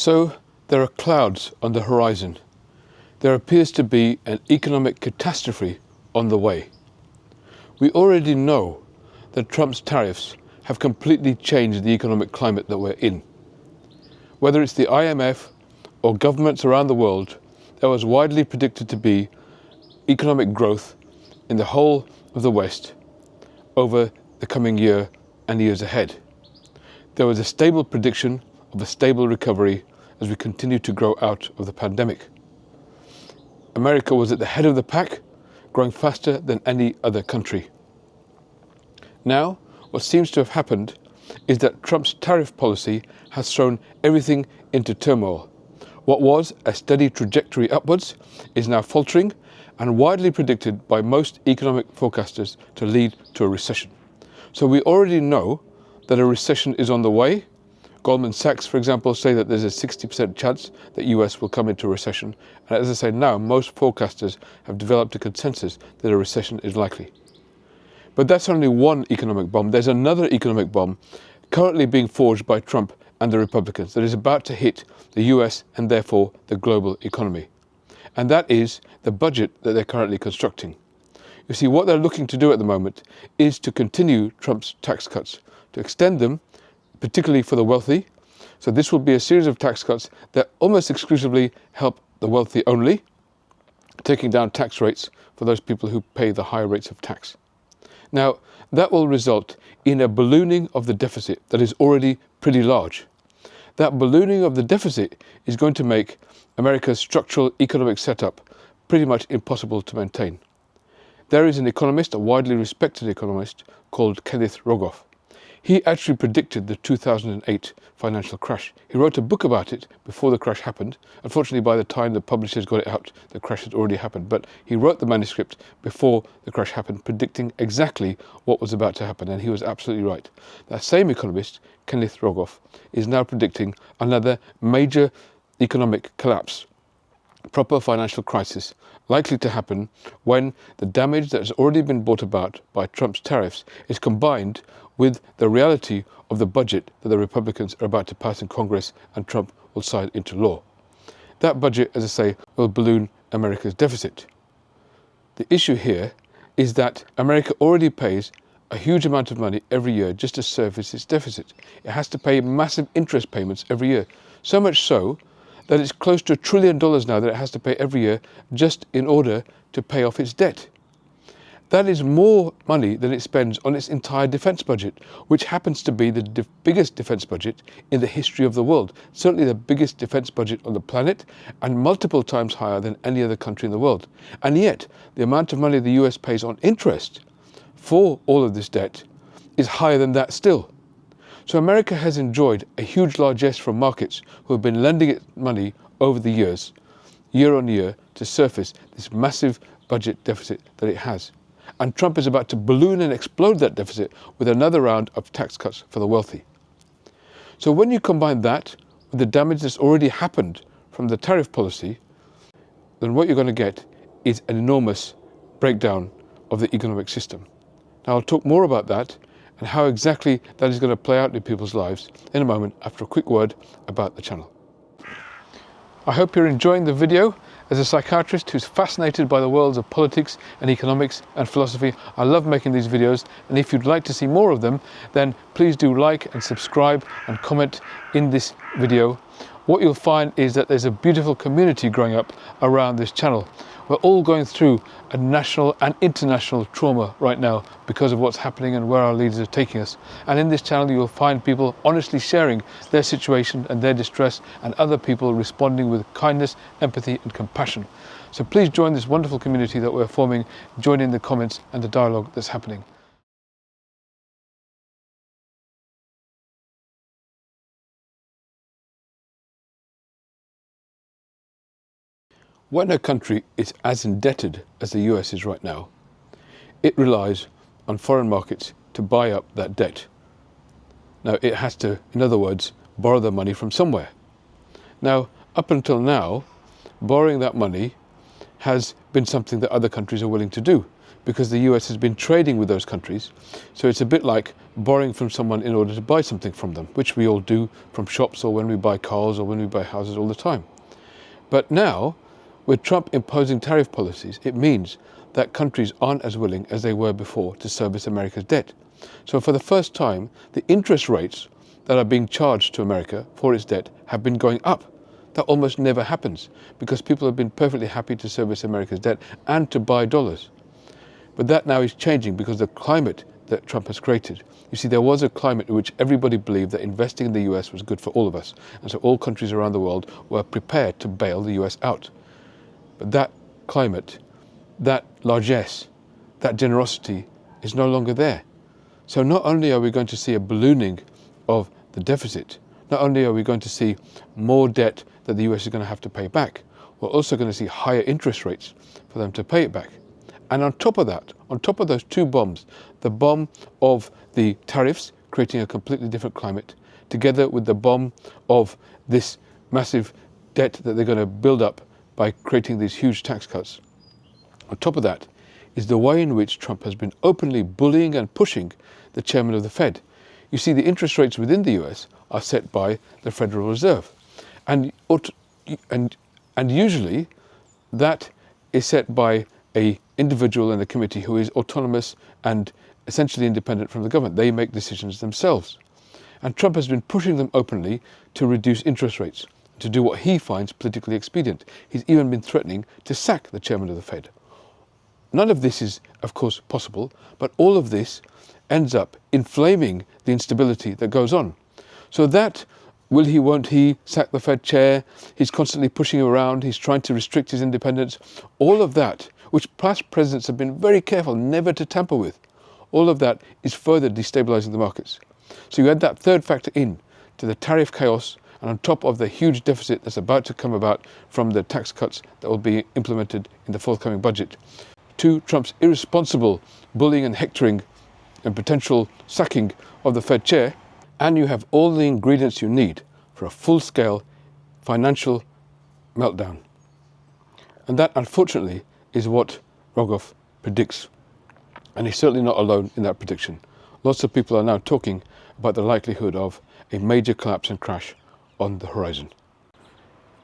So there are clouds on the horizon. There appears to be an economic catastrophe on the way. We already know that Trump's tariffs have completely changed the economic climate that we're in. Whether it's the IMF or governments around the world, there was widely predicted to be economic growth in the whole of the West over the coming year and years ahead. There was a stable prediction of a stable recovery as we continue to grow out of the pandemic. America was at the head of the pack, growing faster than any other country. Now, what seems to have happened is that Trump's tariff policy has thrown everything into turmoil. What was a steady trajectory upwards is now faltering and widely predicted by most economic forecasters to lead to a recession. So we already know that a recession is on the way. Goldman Sachs, for example, say that there's a 60% chance that US will come into a recession. And as I say now, most forecasters have developed a consensus that a recession is likely. But that's only one economic bomb. There's another economic bomb currently being forged by Trump and the Republicans that is about to hit the US and therefore the global economy. And that is the budget that they're currently constructing. You see, what they're looking to do at the moment is to continue Trump's tax cuts, to extend them, particularly for the wealthy. So this will be a series of tax cuts that almost exclusively help the wealthy only, taking down tax rates for those people who pay the higher rates of tax. Now, that will result in a ballooning of the deficit that is already pretty large. That ballooning of the deficit is going to make America's structural economic setup pretty much impossible to maintain. There is an economist, a widely respected economist, called Kenneth Rogoff. He actually predicted the 2008 financial crash. He wrote a book about it before the crash happened. Unfortunately, by the time the publishers got it out, the crash had already happened. But he wrote the manuscript before the crash happened, predicting exactly what was about to happen. And he was absolutely right. That same economist, Kenneth Rogoff, is now predicting another major economic collapse, proper financial crisis, likely to happen when the damage that has already been brought about by Trump's tariffs is combined with the reality of the budget that the Republicans are about to pass in Congress and Trump will sign into law. That budget, as I say, will balloon America's deficit. The issue here is that America already pays a huge amount of money every year just to service its deficit. It has to pay massive interest payments every year, so much so that it's close to $1 trillion now that it has to pay every year just in order to pay off its debt. That is more money than it spends on its entire defense budget, which happens to be the biggest defense budget in the history of the world, certainly the biggest defense budget on the planet and multiple times higher than any other country in the world. And yet, the amount of money the US pays on interest for all of this debt is higher than that still. So America has enjoyed a huge largesse from markets who have been lending it money over the years, year on year, to surface this massive budget deficit that it has. And Trump is about to balloon and explode that deficit with another round of tax cuts for the wealthy. So when you combine that with the damage that's already happened from the tariff policy, then what you're going to get is an enormous breakdown of the economic system. Now I'll talk more about that and how exactly that is going to play out in people's lives in a moment after a quick word about the channel. I hope you're enjoying the video. As a psychiatrist who's fascinated by the worlds of politics and economics and philosophy, I love making these videos, and if you'd like to see more of them, then please do like and subscribe and comment in this video. What you'll find is that there's a beautiful community growing up around this channel. We're all going through a national and international trauma right now because of what's happening and where our leaders are taking us. And in this channel, you'll find people honestly sharing their situation and their distress, and other people responding with kindness, empathy, and compassion. So please join this wonderful community that we're forming, join in the comments and the dialogue that's happening. When a country is as indebted as the US is right now, it relies on foreign markets to buy up that debt. Now, it has to, in other words, borrow the money from somewhere. Now, up until now, borrowing that money has been something that other countries are willing to do. because the US has been trading with those countries. So it's a bit like borrowing from someone in order to buy something from them, which we all do from shops or when we buy cars or when we buy houses all the time. But now, with Trump imposing tariff policies, it means that countries aren't as willing as they were before to service America's debt. So for the first time, the interest rates that are being charged to America for its debt have been going up. That almost never happens because people have been perfectly happy to service America's debt and to buy dollars. But that now is changing because of the climate that Trump has created. You see, there was a climate in which everybody believed that investing in the US was good for all of us. And so all countries around the world were prepared to bail the US out. But that climate, that largesse, that generosity is no longer there. So not only are we going to see a ballooning of the deficit, not only are we going to see more debt that the US is going to have to pay back, we're also going to see higher interest rates for them to pay it back. And on top of that, on top of those two bombs, the bomb of the tariffs, creating a completely different climate, together with the bomb of this massive debt that they're going to build up by creating these huge tax cuts. On top of that is the way in which Trump has been openly bullying and pushing the chairman of the Fed. You see, the interest rates within the US are set by the Federal Reserve. And usually that is set by an individual in the committee who is autonomous and essentially independent from the government. They make decisions themselves. And Trump has been pushing them openly to reduce interest rates, to do what he finds politically expedient. He's even been threatening to sack the chairman of the Fed. None of this is, of course, possible, but all of this ends up inflaming the instability that goes on. So that, will he, won't he, sack the Fed chair, he's constantly pushing him around, he's trying to restrict his independence, all of that, which past presidents have been very careful never to tamper with, all of that is further destabilizing the markets. So you add that third factor in to the tariff chaos, and on top of the huge deficit that's about to come about from the tax cuts that will be implemented in the forthcoming budget, to Trump's irresponsible bullying and hectoring and potential sacking of the Fed chair, and you have all the ingredients you need for a full-scale financial meltdown. And that, unfortunately, is what Rogoff predicts. And he's certainly not alone in that prediction. Lots of people are now talking about the likelihood of a major collapse and crash on the horizon.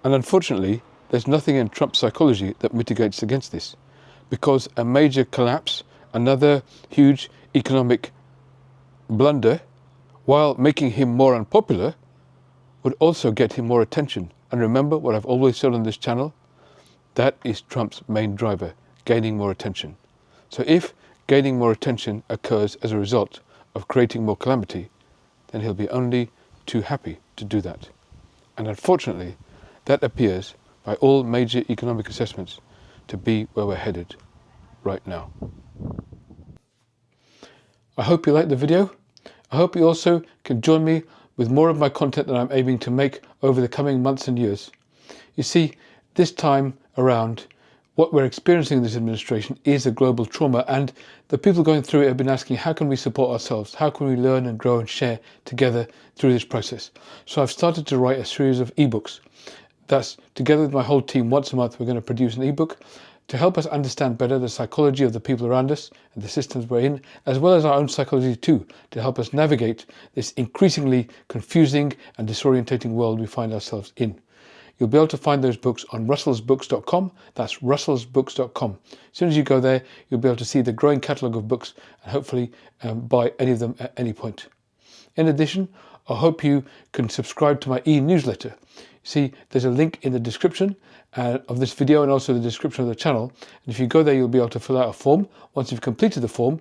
And unfortunately, there's nothing in Trump's psychology that mitigates against this, because a major collapse, another huge economic blunder, while making him more unpopular, would also get him more attention. And remember what I've always said on this channel, that is Trump's main driver, gaining more attention. So if gaining more attention occurs as a result of creating more calamity, then he'll be only too happy to do that. And unfortunately, that appears, by all major economic assessments, to be where we're headed right now. I hope you liked the video. I hope you also can join me with more of my content that I'm aiming to make over the coming months and years. You see, this time around, what we're experiencing in this administration is a global trauma, and the people going through it have been asking, how can we support ourselves? How can we learn and grow and share together through this process? So I've started to write a series of ebooks. That's, together with my whole team, once a month we're going to produce an ebook to help us understand better the psychology of the people around us and the systems we're in, as well as our own psychology too, to help us navigate this increasingly confusing and disorientating world we find ourselves in. You'll be able to find those books on russellsbooks.com. That's russellsbooks.com. As soon as you go there, you'll be able to see the growing catalogue of books and hopefully buy any of them at any point. In addition, I hope you can subscribe to my e-newsletter. See, there's a link in the description of this video and also the description of the channel. And if you go there, you'll be able to fill out a form. Once you've completed the form,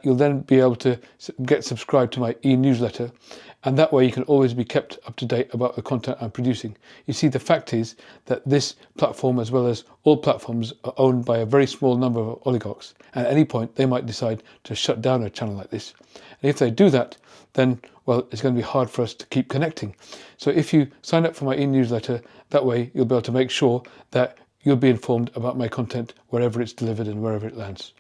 you'll then be able to get subscribed to my e-newsletter. And that way you can always be kept up to date about the content I'm producing. You see, the fact is that this platform, as well as all platforms, are owned by a very small number of oligarchs. And at any point, they might decide to shut down a channel like this. And if they do that, then, well, it's going to be hard for us to keep connecting. So if you sign up for my e-newsletter, that way you'll be able to make sure that you'll be informed about my content wherever it's delivered and wherever it lands.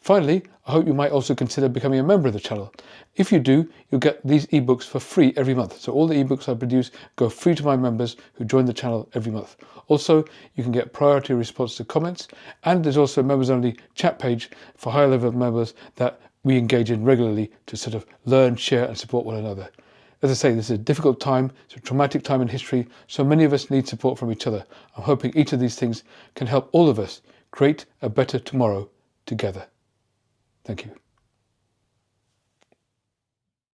Finally, I hope you might also consider becoming a member of the channel. If you do, you'll get these ebooks for free every month. So all the ebooks I produce go free to my members who join the channel every month. Also, you can get priority response to comments, and there's also a members only chat page for higher level members that we engage in regularly to sort of learn, share and support one another. As I say, this is a difficult time, it's a traumatic time in history, so many of us need support from each other. I'm hoping each of these things can help all of us create a better tomorrow together. Thank you.